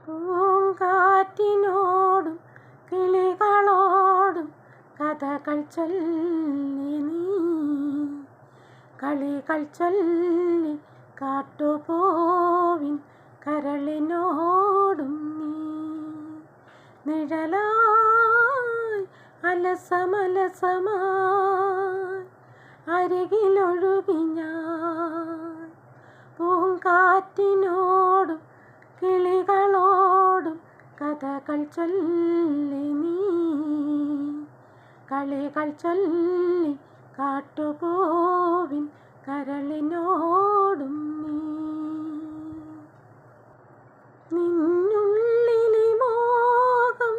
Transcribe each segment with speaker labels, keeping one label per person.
Speaker 1: പൂങ്കാറ്റിനോടും കിളികളോടും കഥകൾ ചൊല്ലി നീ, കളികൾ ചൊല്ലി കാട്ടുപൂവിൻ കരളിനോടും നീ. നിഴലായി അലസമലസമായി അരികിലൊഴുകി ഞാൻ, പൂങ്കാറ്റിനോടും കിളികളോടും കഥകൾ ചൊല്ലി നീ, കളികൾ ചൊല്ലി കാട്ടുപൂവിൻ കരളിനോടും നീ. നിന്നുള്ളിലെ മോഹം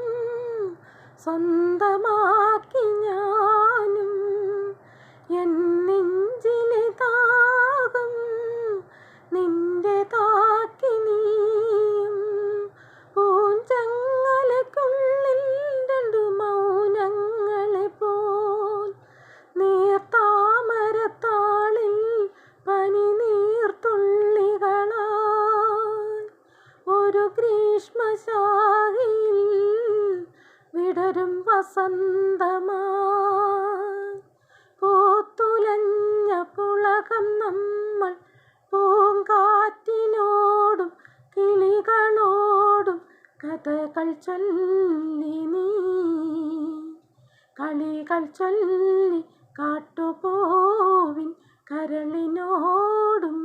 Speaker 1: സ്വന്തമാക്കി ഞാനും, എൻ നെഞ്ചിലെ ദാഹം നിന്റേതാക്കി നീയും. പൂഞ്ചങ്ങലയ്ക്കുള്ളിൽ രണ്ടു മൗനങ്ങളെ പോൽ, നീർത്താമരത്താളിൽ പനിനീർത്തുള്ളികളായി ഒരു ഗ്രീഷ്മശാഖയിൽ വിടരും വസന്തമായി. പൂത്തുലഞ്ഞ പുളകം നമ്മൾ, പൂങ്കാറ്റിനോടും കിളികളോടും കഥകൾ ചൊല്ലി നീ, കളികൾ ചൊല്ലി കാട്ടുപൂവിൻ കരളിനോടും